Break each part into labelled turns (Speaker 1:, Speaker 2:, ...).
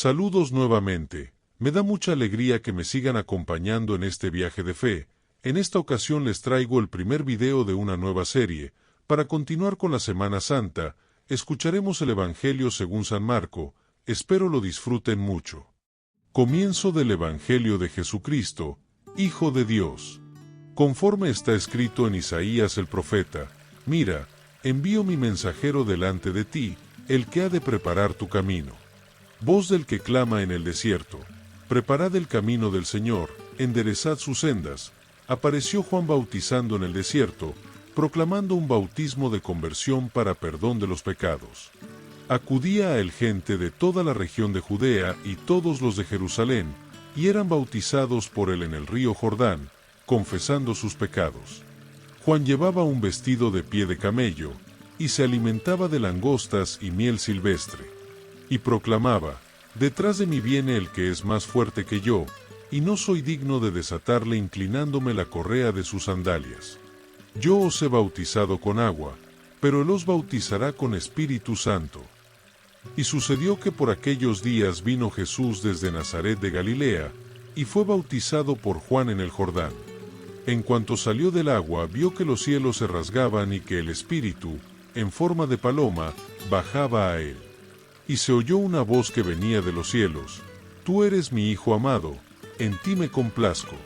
Speaker 1: Saludos nuevamente. Me da mucha alegría que me sigan acompañando en este viaje de fe. En esta ocasión les traigo el primer video de una nueva serie. Para continuar con la Semana Santa, escucharemos el Evangelio según San Marco. Espero lo disfruten mucho. Comienzo del Evangelio de Jesucristo, Hijo de Dios. Conforme está escrito en Isaías el profeta: Mira, envío mi mensajero delante de ti, el que ha de preparar tu camino. Voz del que clama en el desierto: preparad el camino del Señor, enderezad sus sendas. Apareció Juan bautizando en el desierto, proclamando un bautismo de conversión para perdón de los pecados. Acudía a él gente de toda la región de Judea y todos los de Jerusalén, y eran bautizados por él en el río Jordán, confesando sus pecados. Juan llevaba un vestido de piel de camello, y se alimentaba de langostas y miel silvestre. Y proclamaba: detrás de mí viene el que es más fuerte que yo, y no soy digno de desatarle inclinándome la correa de sus sandalias. Yo os he bautizado con agua, pero él os bautizará con Espíritu Santo. Y sucedió que por aquellos días vino Jesús desde Nazaret de Galilea, y fue bautizado por Juan en el Jordán. En cuanto salió del agua, vio que los cielos se rasgaban y que el Espíritu, en forma de paloma, bajaba a él. Y se oyó una voz que venía de los cielos: Tú eres mi Hijo amado, en ti me complazco.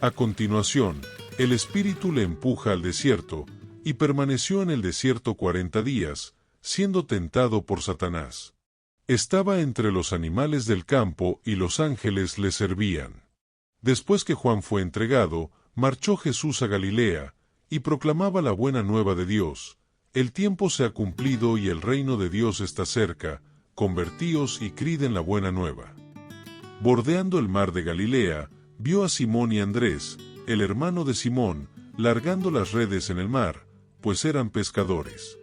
Speaker 1: A continuación, el Espíritu le empuja al desierto, y permaneció en el desierto 40 días, siendo tentado por Satanás. Estaba entre los animales del campo y los ángeles le servían. Después que Juan fue entregado, marchó Jesús a Galilea, y proclamaba la buena nueva de Dios: el tiempo se ha cumplido y el reino de Dios está cerca, convertíos y creed en la buena nueva. Bordeando el mar de Galilea, vio a Simón y Andrés, el hermano de Simón, largando las redes en el mar, pues eran pescadores.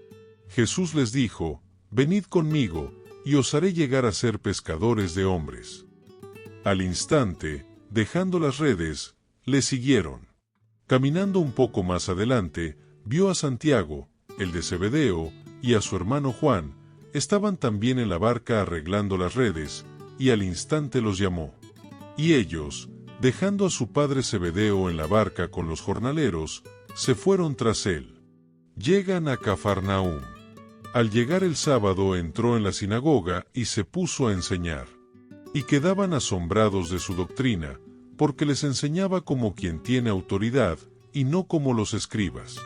Speaker 1: Jesús les dijo: venid conmigo, y os haré llegar a ser pescadores de hombres. Al instante, dejando las redes, le siguieron. Caminando un poco más adelante, vio a Santiago, el de Zebedeo, y a su hermano Juan. Estaban también en la barca arreglando las redes, y al instante los llamó. Y ellos, dejando a su padre Zebedeo en la barca con los jornaleros, se fueron tras él. Llegan a Cafarnaúm. Al llegar el sábado entró en la sinagoga y se puso a enseñar. Y quedaban asombrados de su doctrina, porque les enseñaba como quien tiene autoridad, y no como los escribas.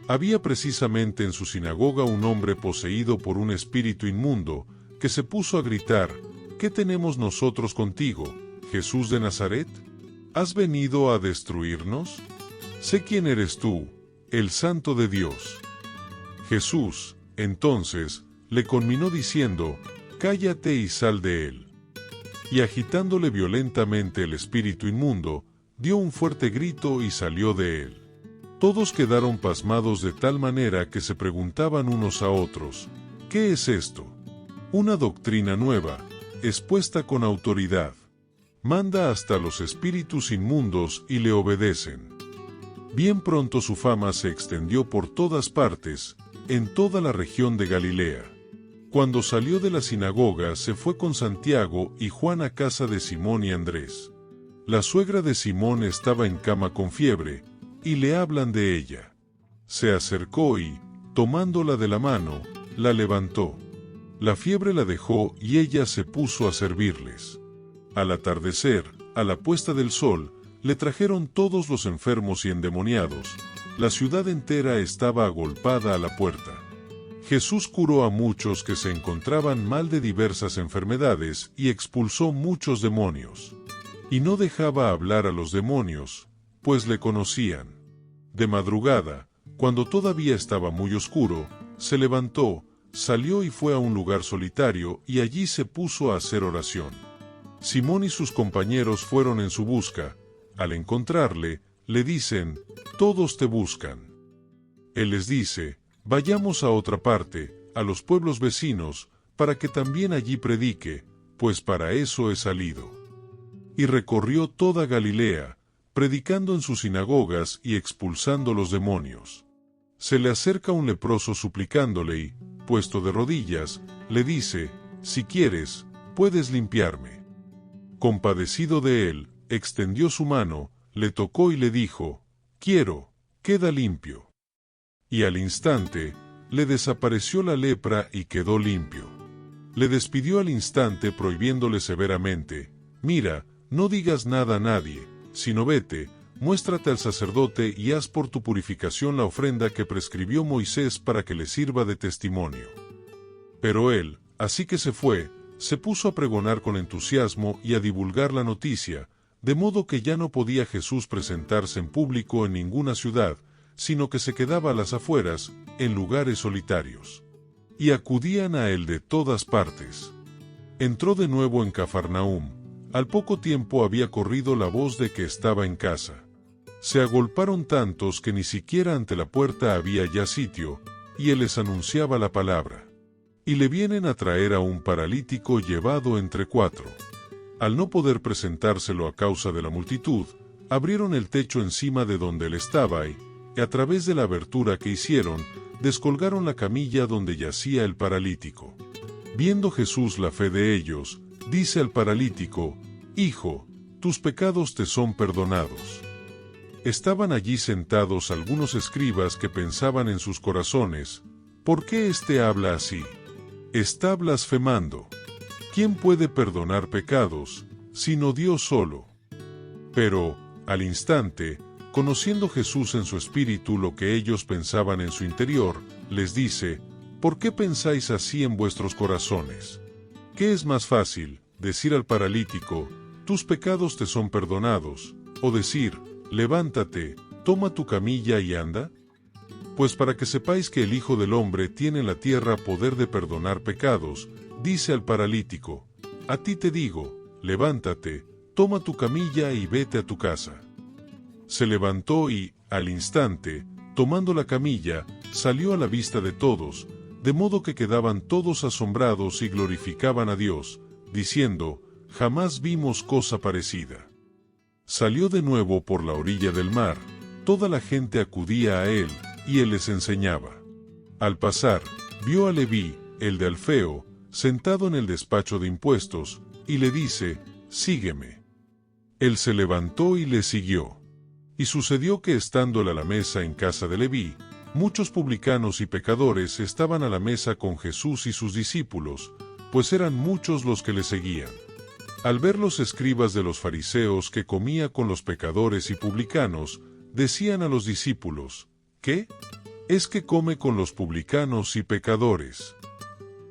Speaker 1: Había precisamente en su sinagoga un hombre poseído por un espíritu inmundo, que se puso a gritar: ¿qué tenemos nosotros contigo, Jesús de Nazaret? ¿Has venido a destruirnos? Sé quién eres tú, el Santo de Dios. Jesús, entonces, le conminó diciendo: cállate y sal de él. Y agitándole violentamente el espíritu inmundo, dio un fuerte grito y salió de él. Todos quedaron pasmados de tal manera que se preguntaban unos a otros: ¿qué es esto? Una doctrina nueva, expuesta con autoridad. Manda hasta los espíritus inmundos y le obedecen. Bien pronto su fama se extendió por todas partes, en toda la región de Galilea. Cuando salió de la sinagoga se fue con Santiago y Juan a casa de Simón y Andrés. La suegra de Simón estaba en cama con fiebre, y le hablan de ella. Se acercó y, tomándola de la mano, la levantó. La fiebre la dejó y ella se puso a servirles. Al atardecer, a la puesta del sol, le trajeron todos los enfermos y endemoniados. La ciudad entera estaba agolpada a la puerta. Jesús curó a muchos que se encontraban mal de diversas enfermedades y expulsó muchos demonios. Y no dejaba hablar a los demonios, pues le conocían. De madrugada, cuando todavía estaba muy oscuro, se levantó, salió y fue a un lugar solitario y allí se puso a hacer oración. Simón y sus compañeros fueron en su busca. Al encontrarle, le dicen: todos te buscan. Él les dice: vayamos a otra parte, a los pueblos vecinos, para que también allí predique, pues para eso he salido. Y recorrió toda Galilea, predicando en sus sinagogas y expulsando los demonios. Se le acerca un leproso suplicándole y, puesto de rodillas, le dice: si quieres, puedes limpiarme. Compadecido de él, extendió su mano, le tocó y le dijo, quiero, queda limpio. Y al instante, le desapareció la lepra y quedó limpio. Le despidió al instante prohibiéndole severamente, mira, no digas nada a nadie, sino vete, muéstrate al sacerdote y haz por tu purificación la ofrenda que prescribió Moisés para que le sirva de testimonio. Pero él, así que se fue, se puso a pregonar con entusiasmo y a divulgar la noticia, de modo que ya no podía Jesús presentarse en público en ninguna ciudad, sino que se quedaba a las afueras, en lugares solitarios. Y acudían a él de todas partes. Entró de nuevo en Cafarnaúm. Al poco tiempo había corrido la voz de que estaba en casa. Se agolparon tantos que ni siquiera ante la puerta había ya sitio, y él les anunciaba la palabra. Y le vienen a traer a un paralítico llevado entre 4. Al no poder presentárselo a causa de la multitud, abrieron el techo encima de donde él estaba y, a través de la abertura que hicieron, descolgaron la camilla donde yacía el paralítico. Viendo Jesús la fe de ellos, dice al paralítico, Hijo, tus pecados te son perdonados. Estaban allí sentados algunos escribas que pensaban en sus corazones, ¿por qué éste habla así? Está blasfemando. ¿Quién puede perdonar pecados, sino Dios solo? Pero, al instante, conociendo Jesús en su espíritu lo que ellos pensaban en su interior, les dice, ¿por qué pensáis así en vuestros corazones? ¿Qué es más fácil, decir al paralítico, tus pecados te son perdonados, o decir, levántate, toma tu camilla y anda? Pues para que sepáis que el Hijo del Hombre tiene en la tierra poder de perdonar pecados, dice al paralítico, a ti te digo, levántate, toma tu camilla y vete a tu casa. Se levantó y, al instante, tomando la camilla, salió a la vista de todos, de modo que quedaban todos asombrados y glorificaban a Dios, diciendo, jamás vimos cosa parecida. Salió de nuevo por la orilla del mar, toda la gente acudía a él, y él les enseñaba. Al pasar, vio a Leví, el de Alfeo, sentado en el despacho de impuestos, y le dice, sígueme. Él se levantó y le siguió. Y sucedió que estando él a la mesa en casa de Leví, muchos publicanos y pecadores estaban a la mesa con Jesús y sus discípulos, pues eran muchos los que le seguían. Al ver los escribas de los fariseos que comía con los pecadores y publicanos, decían a los discípulos, ¿qué? ¿Es que come con los publicanos y pecadores?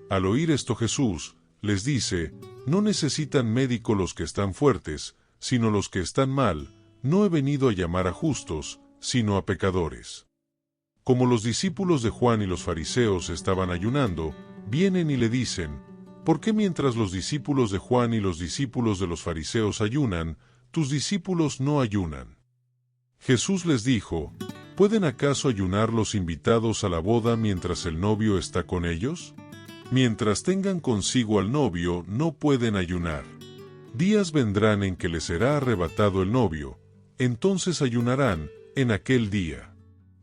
Speaker 1: Al oír esto Jesús, les dice, no necesitan médico los que están fuertes, sino los que están mal. No he venido a llamar a justos, sino a pecadores. Como los discípulos de Juan y los fariseos estaban ayunando, vienen y le dicen, ¿por qué mientras los discípulos de Juan y los discípulos de los fariseos ayunan, tus discípulos no ayunan? Jesús les dijo, ¿pueden acaso ayunar los invitados a la boda mientras el novio está con ellos? Mientras tengan consigo al novio, no pueden ayunar. Días vendrán en que les será arrebatado el novio, entonces ayunarán, en aquel día.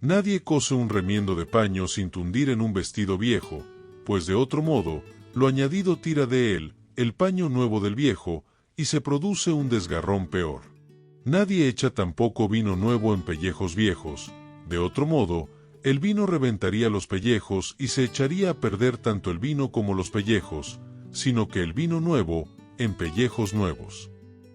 Speaker 1: Nadie cose un remiendo de paño sin tundir en un vestido viejo, pues de otro modo, lo añadido tira de él, el paño nuevo del viejo, y se produce un desgarrón peor. Nadie echa tampoco vino nuevo en pellejos viejos, de otro modo, el vino reventaría los pellejos y se echaría a perder tanto el vino como los pellejos, sino que el vino nuevo, en pellejos nuevos.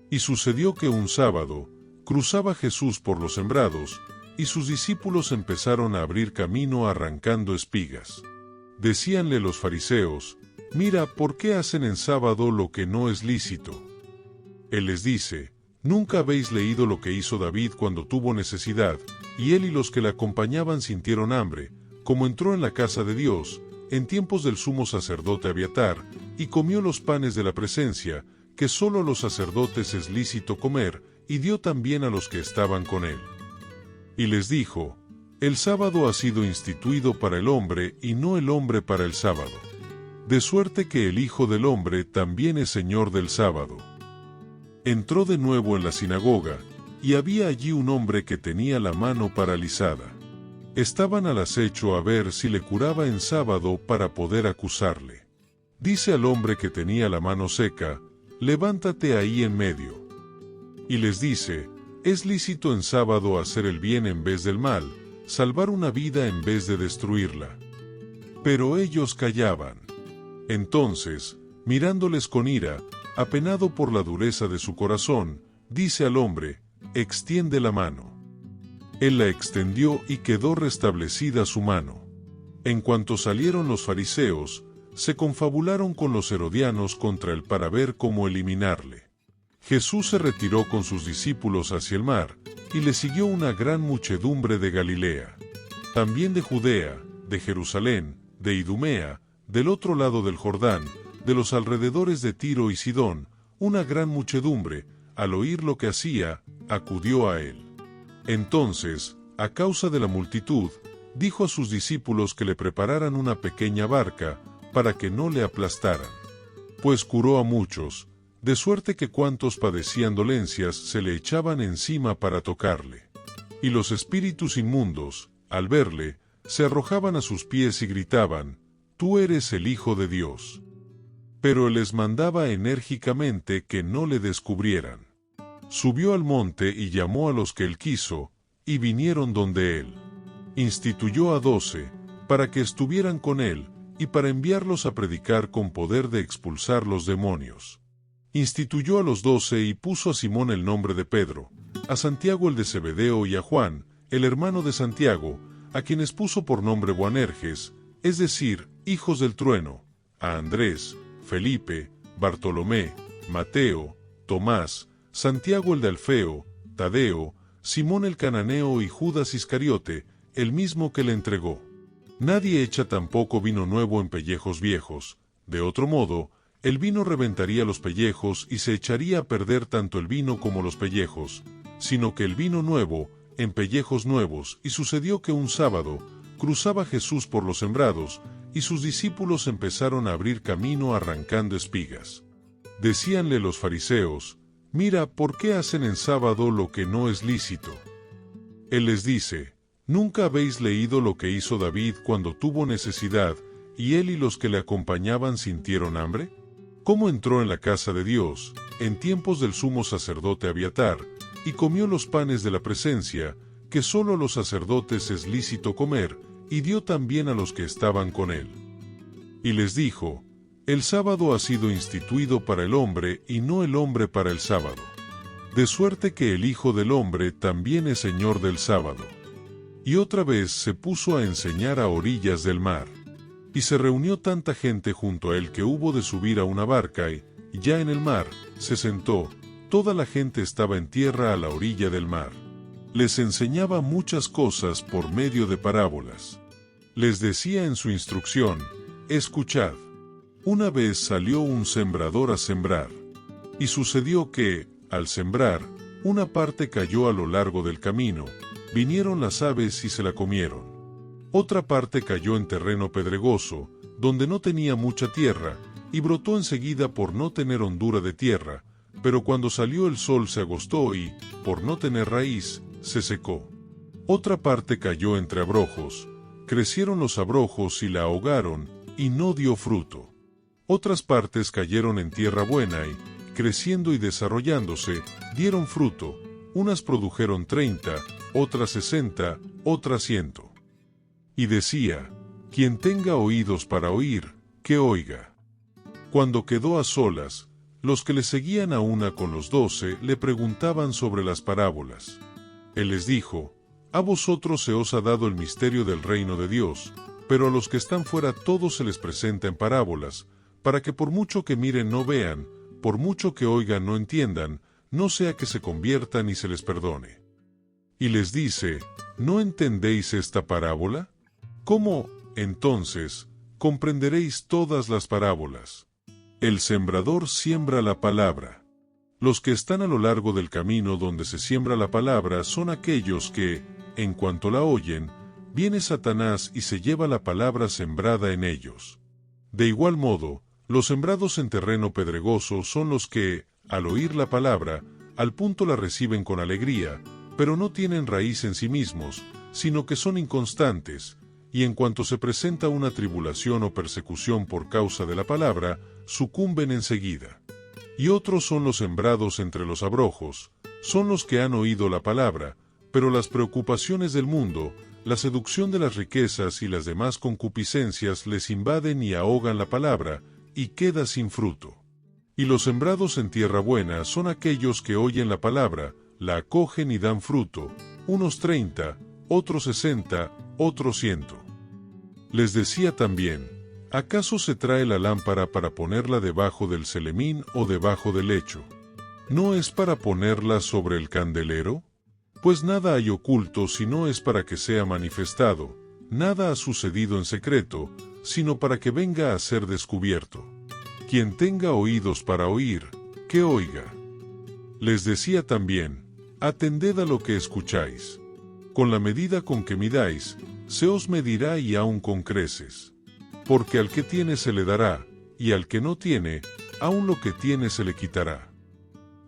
Speaker 1: Y sucedió que un sábado, cruzaba Jesús por los sembrados, y sus discípulos empezaron a abrir camino arrancando espigas. Decíanle los fariseos, mira, ¿por qué hacen en sábado lo que no es lícito? Él les dice, ¿nunca habéis leído lo que hizo David cuando tuvo necesidad, y él y los que le acompañaban sintieron hambre, como entró en la casa de Dios, en tiempos del sumo sacerdote Abiatar, y comió los panes de la presencia, que sólo a los sacerdotes es lícito comer, y dio también a los que estaban con él? Y les dijo, el sábado ha sido instituido para el hombre y no el hombre para el sábado. De suerte que el Hijo del Hombre también es Señor del sábado. Entró de nuevo en la sinagoga, y había allí un hombre que tenía la mano paralizada. Estaban al acecho a ver si le curaba en sábado para poder acusarle. dice al hombre que tenía la mano seca, levántate ahí en medio. Y les dice, es lícito en sábado hacer el bien en vez del mal, salvar una vida en vez de destruirla. Pero ellos callaban. Entonces, mirándoles con ira, apenado por la dureza de su corazón, dice al hombre, extiende la mano. Él la extendió y quedó restablecida su mano. En cuanto salieron los fariseos, se confabularon con los herodianos contra él para ver cómo eliminarle. Jesús se retiró con sus discípulos hacia el mar, y le siguió una gran muchedumbre de Galilea. También de Judea, de Jerusalén, de Idumea, del otro lado del Jordán, de los alrededores de Tiro y Sidón, una gran muchedumbre, al oír lo que hacía, acudió a él. Entonces, a causa de la multitud, dijo a sus discípulos que le prepararan una pequeña barca, para que no le aplastaran. Pues curó a muchos, de suerte que cuantos padecían dolencias se le echaban encima para tocarle. Y los espíritus inmundos, al verle, se arrojaban a sus pies y gritaban, «Tú eres el Hijo de Dios». Pero él les mandaba enérgicamente que no le descubrieran. Subió al monte y llamó a los que él quiso, y vinieron donde él. Instituyó a 12, para que estuvieran con él, y para enviarlos a predicar con poder de expulsar los demonios. Instituyó a los 12 y puso a Simón el nombre de Pedro, a Santiago el de Zebedeo y a Juan, el hermano de Santiago, a quienes puso por nombre Boanerges, es decir, hijos del trueno, a Andrés, Felipe, Bartolomé, Mateo, Tomás, Santiago el de Alfeo, Tadeo, Simón el cananeo y Judas Iscariote, el mismo que le entregó. Nadie echa tampoco vino nuevo en pellejos viejos, de otro modo, el vino reventaría los pellejos y se echaría a perder tanto el vino como los pellejos, sino que el vino nuevo, en pellejos nuevos. Y sucedió que un sábado, cruzaba Jesús por los sembrados, y sus discípulos empezaron a abrir camino arrancando espigas. Decíanle los fariseos, «Mira, ¿por qué hacen en sábado lo que no es lícito?» Él les dice, ¿nunca habéis leído lo que hizo David cuando tuvo necesidad, y él y los que le acompañaban sintieron hambre? ¿Cómo entró en la casa de Dios, en tiempos del sumo sacerdote Abiatar, y comió los panes de la presencia, que sólo a los sacerdotes es lícito comer, y dio también a los que estaban con él? Y les dijo, el sábado ha sido instituido para el hombre, y no el hombre para el sábado. De suerte que el Hijo del Hombre también es Señor del sábado. Y otra vez se puso a enseñar a orillas del mar. Y se reunió tanta gente junto a él que hubo de subir a una barca y, ya en el mar, se sentó. Toda la gente estaba en tierra a la orilla del mar. Les enseñaba muchas cosas por medio de parábolas. Les decía en su instrucción, escuchad. Una vez salió un sembrador a sembrar. Y sucedió que, al sembrar, una parte cayó a lo largo del camino, vinieron las aves y se la comieron. Otra parte cayó en terreno pedregoso, donde no tenía mucha tierra, y brotó enseguida por no tener hondura de tierra, pero cuando salió el sol se agostó y, por no tener raíz, se secó. Otra parte cayó entre abrojos, crecieron los abrojos y la ahogaron, y no dio fruto. Otras partes cayeron en tierra buena y, creciendo y desarrollándose, dieron fruto, unas produjeron 30, otras 60, otras 100. Y decía, quien tenga oídos para oír, que oiga. Cuando quedó a solas, los que le seguían a una con los 12 le preguntaban sobre las parábolas. Él les dijo, a vosotros se os ha dado el misterio del reino de Dios, pero a los que están fuera todo se les presenta en parábolas, para que por mucho que miren no vean, por mucho que oigan no entiendan, no sea que se conviertan y se les perdone. Y les dice, ¿no entendéis esta parábola? ¿Cómo, entonces, comprenderéis todas las parábolas? El sembrador siembra la palabra. Los que están a lo largo del camino donde se siembra la palabra son aquellos que, en cuanto la oyen, viene Satanás y se lleva la palabra sembrada en ellos. De igual modo, los sembrados en terreno pedregoso son los que, al oír la palabra, al punto la reciben con alegría, pero no tienen raíz en sí mismos, sino que son inconstantes, y en cuanto se presenta una tribulación o persecución por causa de la palabra, sucumben enseguida. Y otros son los sembrados entre los abrojos, son los que han oído la palabra, pero las preocupaciones del mundo, la seducción de las riquezas y las demás concupiscencias les invaden y ahogan la palabra, y queda sin fruto. Y los sembrados en tierra buena son aquellos que oyen la palabra, la acogen y dan fruto, unos 30, otros 60, otros 100. Les decía también, ¿acaso se trae la lámpara para ponerla debajo del celemín o debajo del lecho? ¿No es para ponerla sobre el candelero? Pues nada hay oculto si no es para que sea manifestado, nada ha sucedido en secreto, sino para que venga a ser descubierto. Quien tenga oídos para oír, que oiga. Les decía también, atended a lo que escucháis. Con la medida con que midáis, se os medirá y aun con creces. Porque al que tiene se le dará, y al que no tiene, aun lo que tiene se le quitará.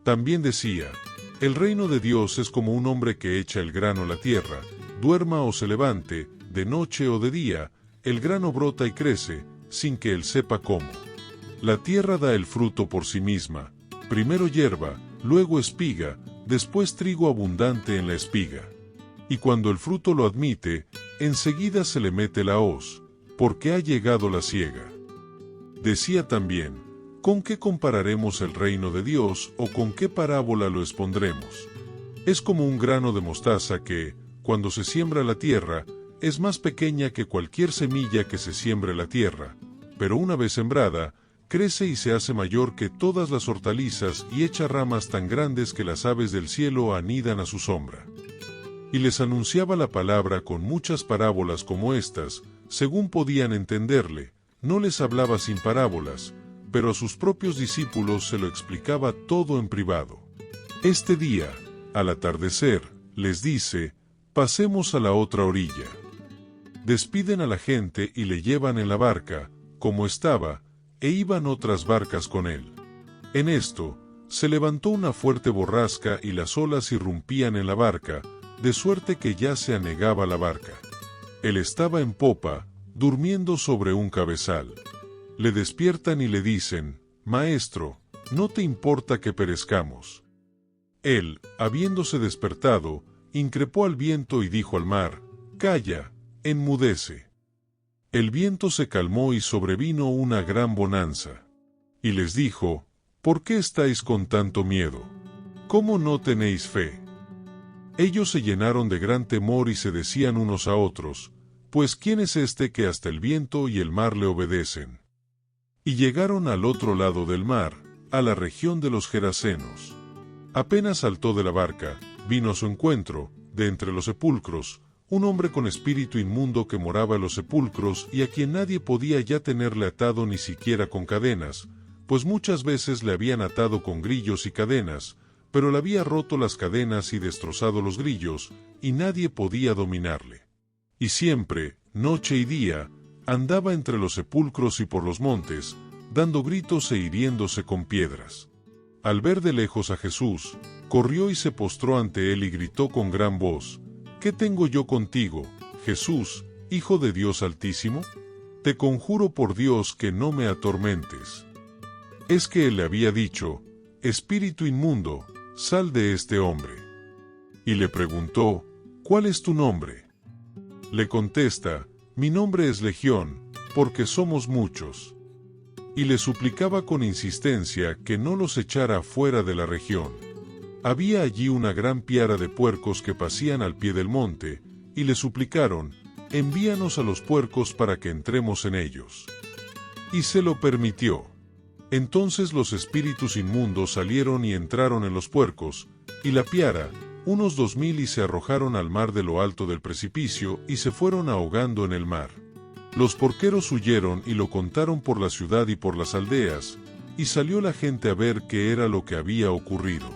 Speaker 1: También decía, el reino de Dios es como un hombre que echa el grano a la tierra, duerma o se levante, de noche o de día, el grano brota y crece, sin que él sepa cómo. La tierra da el fruto por sí misma, primero hierba, luego espiga, después trigo abundante en la espiga. Y cuando el fruto lo admite, enseguida se le mete la hoz, porque ha llegado la siega. Decía también, ¿con qué compararemos el reino de Dios o con qué parábola lo expondremos? Es como un grano de mostaza que, cuando se siembra la tierra, es más pequeña que cualquier semilla que se siembre la tierra, pero una vez sembrada, crece y se hace mayor que todas las hortalizas y echa ramas tan grandes que las aves del cielo anidan a su sombra. Y les anunciaba la palabra con muchas parábolas como estas, según podían entenderle, no les hablaba sin parábolas, pero a sus propios discípulos se lo explicaba todo en privado. Este día, al atardecer, les dice, pasemos a la otra orilla. Despiden a la gente y le llevan en la barca, como estaba, e iban otras barcas con él. En esto, se levantó una fuerte borrasca y las olas irrumpían en la barca, de suerte que ya se anegaba la barca. Él estaba en popa, durmiendo sobre un cabezal. Le despiertan y le dicen, Maestro, ¿no te importa que perezcamos? Él, habiéndose despertado, increpó al viento y dijo al mar, Calla, enmudece. El viento se calmó y sobrevino una gran bonanza. Y les dijo, ¿por qué estáis con tanto miedo? ¿Cómo no tenéis fe? Ellos se llenaron de gran temor y se decían unos a otros, pues ¿quién es este que hasta el viento y el mar le obedecen? Y llegaron al otro lado del mar, a la región de los Gerasenos. Apenas saltó de la barca, vino a su encuentro, de entre los sepulcros, un hombre con espíritu inmundo que moraba en los sepulcros y a quien nadie podía ya tenerle atado ni siquiera con cadenas, pues muchas veces le habían atado con grillos y cadenas, pero le había roto las cadenas y destrozado los grillos, y nadie podía dominarle. Y siempre, noche y día, andaba entre los sepulcros y por los montes, dando gritos e hiriéndose con piedras. Al ver de lejos a Jesús, corrió y se postró ante él y gritó con gran voz, ¿qué tengo yo contigo, Jesús, Hijo de Dios Altísimo? Te conjuro por Dios que no me atormentes. Es que él le había dicho, Espíritu inmundo, sal de este hombre. Y le preguntó, ¿cuál es tu nombre? Le contesta, mi nombre es Legión, porque somos muchos. Y le suplicaba con insistencia que no los echara fuera de la región. Había allí una gran piara de puercos que pacían al pie del monte, y le suplicaron, envíanos a los puercos para que entremos en ellos. Y se lo permitió. Entonces los espíritus inmundos salieron y entraron en los puercos, y la piara, unos 2000 y se arrojaron al mar de lo alto del precipicio y se fueron ahogando en el mar. Los porqueros huyeron y lo contaron por la ciudad y por las aldeas, y salió la gente a ver qué era lo que había ocurrido.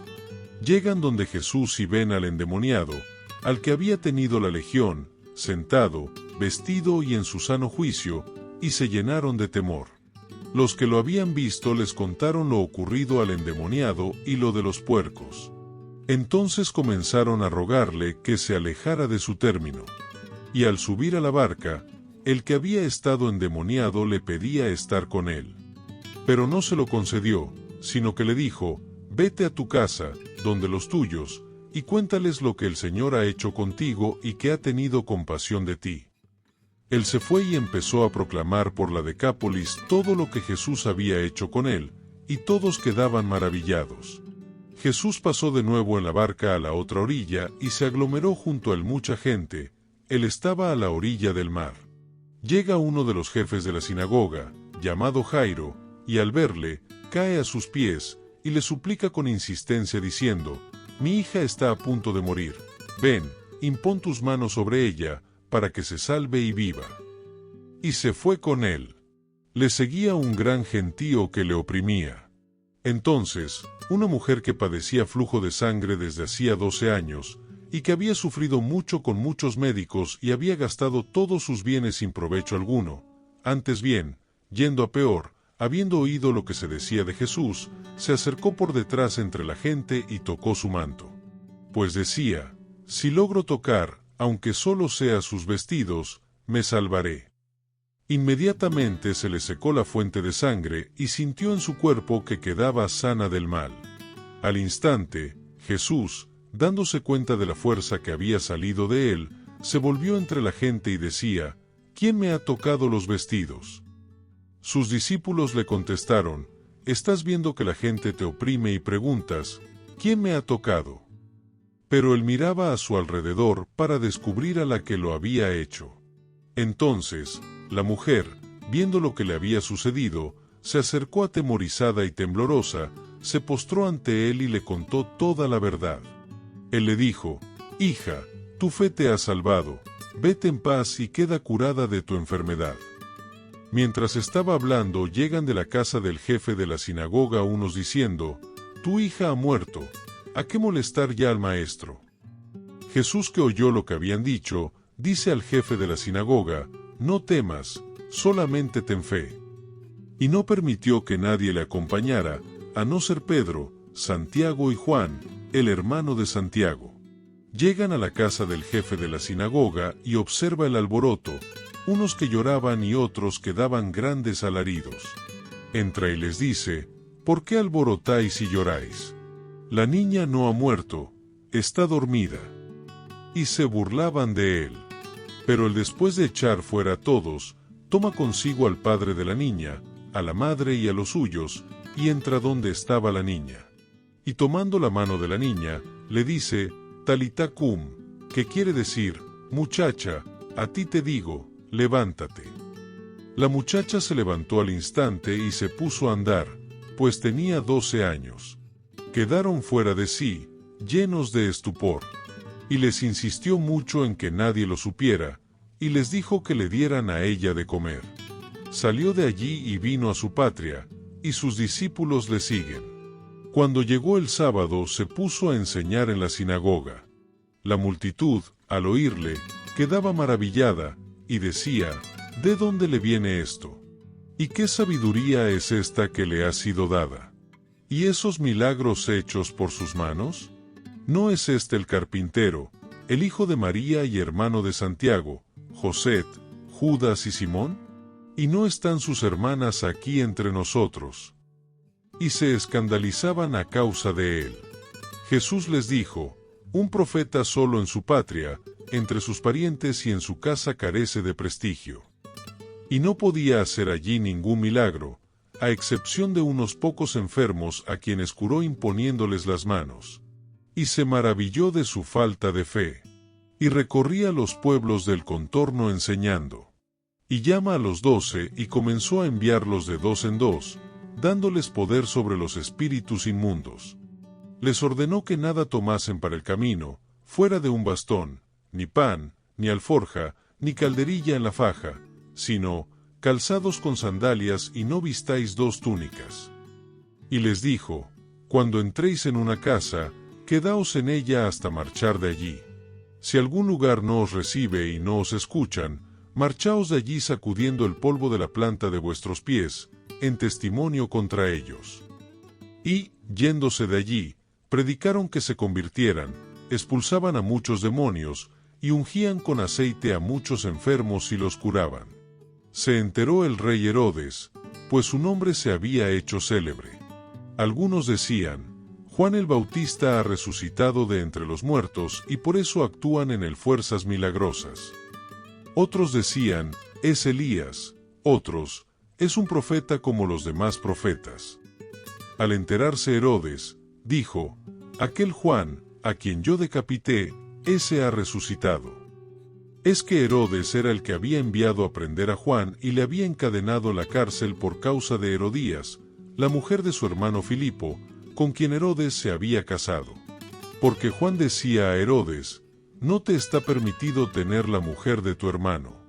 Speaker 1: Llegan donde Jesús y ven al endemoniado, al que había tenido la legión, sentado, vestido y en su sano juicio, y se llenaron de temor. Los que lo habían visto les contaron lo ocurrido al endemoniado y lo de los puercos. Entonces comenzaron a rogarle que se alejara de su término. Y al subir a la barca, el que había estado endemoniado le pedía estar con él. Pero no se lo concedió, sino que le dijo: «Vete a tu casa, donde los tuyos, y cuéntales lo que el Señor ha hecho contigo y que ha tenido compasión de ti». Él se fue y empezó a proclamar por la Decápolis todo lo que Jesús había hecho con él, y todos quedaban maravillados. Jesús pasó de nuevo en la barca a la otra orilla y se aglomeró junto a él mucha gente. Él estaba a la orilla del mar. Llega uno de los jefes de la sinagoga, llamado Jairo, y al verle, cae a sus pies y le suplica con insistencia diciendo: «Mi hija está a punto de morir. Ven, impón tus manos sobre ella, para que se salve y viva». Y se fue con él. Le seguía un gran gentío que le oprimía. Entonces, una mujer que padecía flujo de sangre desde hacía 12 años, y que había sufrido mucho con muchos médicos y había gastado todos sus bienes sin provecho alguno, antes bien, yendo a peor, habiendo oído lo que se decía de Jesús, se acercó por detrás entre la gente y tocó su manto. Pues decía: «Si logro tocar, aunque solo sea sus vestidos, me salvaré». Inmediatamente se le secó la fuente de sangre y sintió en su cuerpo que quedaba sana del mal. Al instante, Jesús, dándose cuenta de la fuerza que había salido de él, se volvió entre la gente y decía: «¿Quién me ha tocado los vestidos?». Sus discípulos le contestaron: «Estás viendo que la gente te oprime y preguntas: ¿quién me ha tocado?». Pero él miraba a su alrededor para descubrir a la que lo había hecho. Entonces, la mujer, viendo lo que le había sucedido, se acercó atemorizada y temblorosa, se postró ante él y le contó toda la verdad. Él le dijo: «Hija, tu fe te ha salvado, vete en paz y queda curada de tu enfermedad». Mientras estaba hablando, llegan de la casa del jefe de la sinagoga unos diciendo: «Tu hija ha muerto, ¿a qué molestar ya al maestro?». Jesús, que oyó lo que habían dicho, dice al jefe de la sinagoga: «No temas, solamente ten fe». Y no permitió que nadie le acompañara, a no ser Pedro, Santiago y Juan, el hermano de Santiago. Llegan a la casa del jefe de la sinagoga y observa el alboroto, unos que lloraban y otros que daban grandes alaridos. Entra y les dice: «¿Por qué alborotáis y lloráis? La niña no ha muerto, está dormida». Y se burlaban de él. Pero él, después de echar fuera a todos, toma consigo al padre de la niña, a la madre y a los suyos, y entra donde estaba la niña. Y tomando la mano de la niña, le dice: «Talitá cum», que quiere decir: «Muchacha, a ti te digo, levántate». La muchacha se levantó al instante y se puso a andar, pues tenía 12 años. Quedaron fuera de sí, llenos de estupor. Y les insistió mucho en que nadie lo supiera, y les dijo que le dieran a ella de comer. Salió de allí y vino a su patria, y sus discípulos le siguen. Cuando llegó el sábado, se puso a enseñar en la sinagoga. La multitud, al oírle, quedaba maravillada, y decía: «¿De dónde le viene esto? ¿Y qué sabiduría es esta que le ha sido dada? ¿Y esos milagros hechos por sus manos? ¿No es este el carpintero, el hijo de María y hermano de Santiago, José, Judas y Simón? ¿Y no están sus hermanas aquí entre nosotros?». Y se escandalizaban a causa de él. Jesús les dijo: «Un profeta solo en su patria, entre sus parientes y en su casa carece de prestigio». Y no podía hacer allí ningún milagro, a excepción de unos pocos enfermos a quienes curó imponiéndoles las manos. Y se maravilló de su falta de fe. Y recorría los pueblos del contorno enseñando. Y llama a los 12 y comenzó a enviarlos de 2 en 2, dándoles poder sobre los espíritus inmundos. Les ordenó que nada tomasen para el camino, fuera de un bastón, ni pan, ni alforja, ni calderilla en la faja, sino calzados con sandalias, y no vistáis 2 túnicas. Y les dijo: «Cuando entréis en una casa, quedaos en ella hasta marchar de allí. Si algún lugar no os recibe y no os escuchan, marchaos de allí sacudiendo el polvo de la planta de vuestros pies, en testimonio contra ellos». Y, yéndose de allí, predicaron que se convirtieran, expulsaban a muchos demonios, y ungían con aceite a muchos enfermos y los curaban. Se enteró el rey Herodes, pues su nombre se había hecho célebre. Algunos decían: Juan el Bautista ha resucitado de entre los muertos y por eso actúan en él fuerzas milagrosas. Otros decían: es Elías. Otros: es un profeta como los demás profetas. Al enterarse Herodes, dijo: aquel Juan, a quien yo decapité, ese ha resucitado. Es que Herodes era el que había enviado a prender a Juan y le había encadenado en la cárcel por causa de Herodías, la mujer de su hermano Filipo, con quien Herodes se había casado. Porque Juan decía a Herodes: no te está permitido tener la mujer de tu hermano.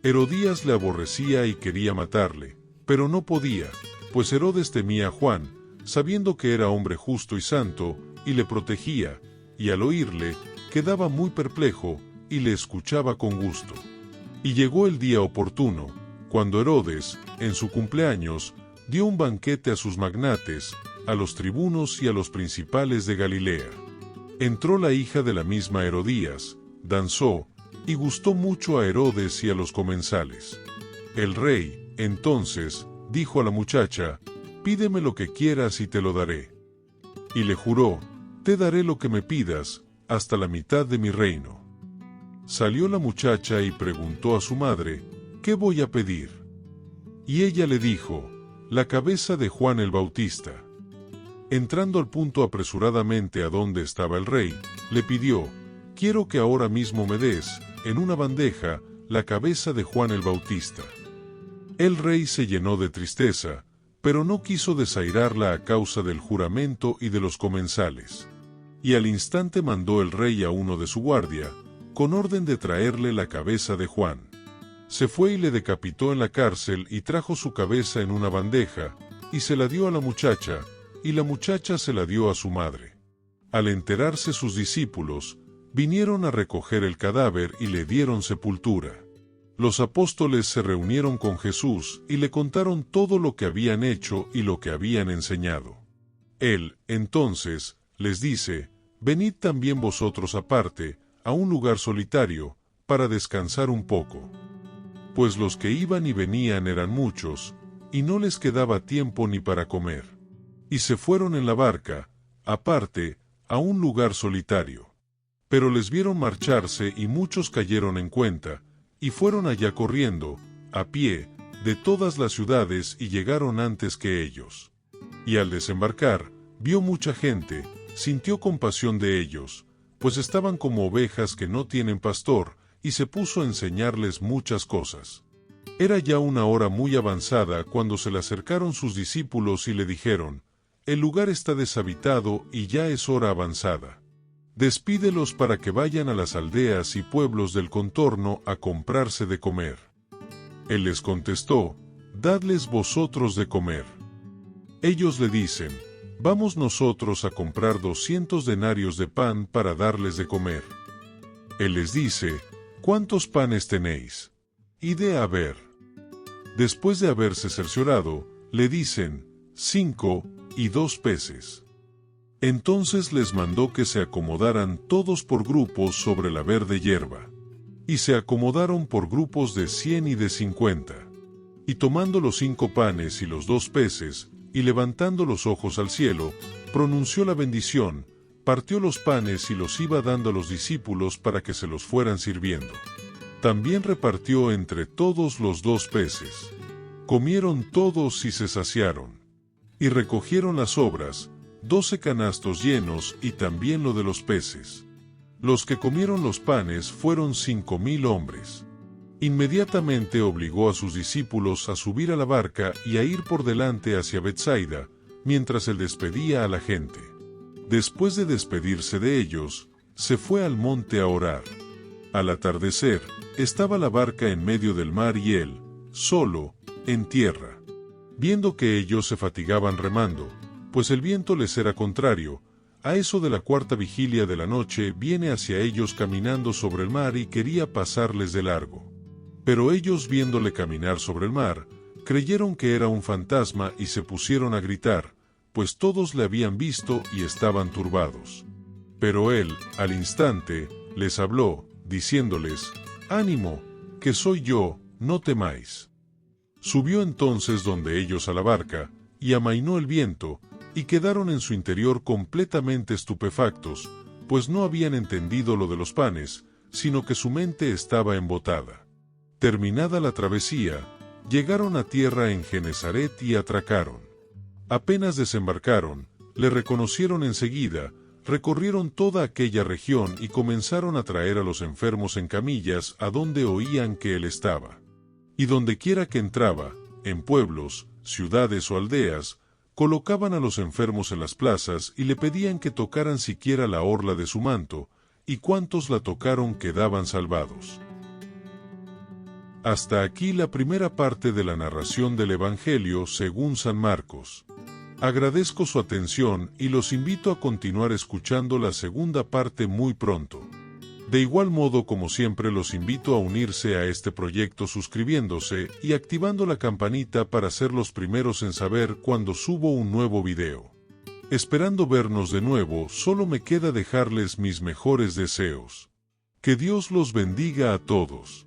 Speaker 1: Herodías le aborrecía y quería matarle, pero no podía, pues Herodes temía a Juan, sabiendo que era hombre justo y santo, y le protegía, y al oírle, quedaba muy perplejo, y le escuchaba con gusto. Y llegó el día oportuno, cuando Herodes, en su cumpleaños, dio un banquete a sus magnates, a los tribunos y a los principales de Galilea. Entró la hija de la misma Herodías, danzó, y gustó mucho a Herodes y a los comensales. El rey, entonces, dijo a la muchacha: pídeme lo que quieras y te lo daré. Y le juró: te daré lo que me pidas, hasta la mitad de mi reino. Salió la muchacha y preguntó a su madre: ¿qué voy a pedir? Y ella le dijo: la cabeza de Juan el Bautista. Entrando al punto apresuradamente a donde estaba el rey, le pidió: quiero que ahora mismo me des, en una bandeja, la cabeza de Juan el Bautista. El rey se llenó de tristeza, pero no quiso desairarla a causa del juramento y de los comensales. Y al instante mandó el rey a uno de su guardia, con orden de traerle la cabeza de Juan. Se fue y le decapitó en la cárcel y trajo su cabeza en una bandeja, y se la dio a la muchacha, y la muchacha se la dio a su madre. Al enterarse sus discípulos, vinieron a recoger el cadáver y le dieron sepultura. Los apóstoles se reunieron con Jesús y le contaron todo lo que habían hecho y lo que habían enseñado. Él, entonces, les dice: venid también vosotros aparte, a un lugar solitario, para descansar un poco. Pues los que iban y venían eran muchos, y no les quedaba tiempo ni para comer. Y se fueron en la barca, aparte, a un lugar solitario. Pero les vieron marcharse y muchos cayeron en cuenta, y fueron allá corriendo, a pie, de todas las ciudades y llegaron antes que ellos. Y al desembarcar, vio mucha gente, sintió compasión de ellos, pues estaban como ovejas que no tienen pastor, y se puso a enseñarles muchas cosas. Era ya una hora muy avanzada cuando se le acercaron sus discípulos y le dijeron: el lugar está deshabitado y ya es hora avanzada. Despídelos para que vayan a las aldeas y pueblos del contorno a comprarse de comer. Él les contestó: dadles vosotros de comer. Ellos le dicen: vamos nosotros a comprar 200 denarios de pan para darles de comer. Él les dice: ¿cuántos panes tenéis? Id a ver. Después de haberse cerciorado, le dicen: 5 y 2 peces. Entonces les mandó que se acomodaran todos por grupos sobre la verde hierba. Y se acomodaron por grupos de 100 y de 50. Y tomando los 5 panes y los 2 peces, y levantando los ojos al cielo, pronunció la bendición, partió los panes y los iba dando a los discípulos para que se los fueran sirviendo. También repartió entre todos los 2 peces. Comieron todos y se saciaron. Y recogieron las sobras, 12 canastos llenos y también lo de los peces. Los que comieron los panes fueron 5,000 hombres. Inmediatamente obligó a sus discípulos a subir a la barca y a ir por delante hacia Betsaida, mientras él despedía a la gente. Después de despedirse de ellos, se fue al monte a orar. Al atardecer, estaba la barca en medio del mar y él, solo, en tierra. Viendo que ellos se fatigaban remando, pues el viento les era contrario, a eso de la 4ª vigilia de la noche viene hacia ellos caminando sobre el mar y quería pasarles de largo. Pero ellos viéndole caminar sobre el mar, creyeron que era un fantasma y se pusieron a gritar, pues todos le habían visto y estaban turbados. Pero él, al instante, les habló, diciéndoles: «Ánimo, que soy yo, no temáis». Subió entonces donde ellos a la barca, y amainó el viento, y quedaron en su interior completamente estupefactos, pues no habían entendido lo de los panes, sino que su mente estaba embotada. Terminada la travesía, llegaron a tierra en Genesaret y atracaron. Apenas desembarcaron, le reconocieron enseguida, recorrieron toda aquella región y comenzaron a traer a los enfermos en camillas a donde oían que él estaba. Y dondequiera que entraba, en pueblos, ciudades o aldeas, colocaban a los enfermos en las plazas y le pedían que tocaran siquiera la orla de su manto, y cuantos la tocaron quedaban salvados. Hasta aquí la primera parte de la narración del Evangelio según San Marcos. Agradezco su atención y los invito a continuar escuchando la segunda parte muy pronto. De igual modo, como siempre, los invito a unirse a este proyecto suscribiéndose y activando la campanita para ser los primeros en saber cuando subo un nuevo video. Esperando vernos de nuevo, solo me queda dejarles mis mejores deseos. Que Dios los bendiga a todos.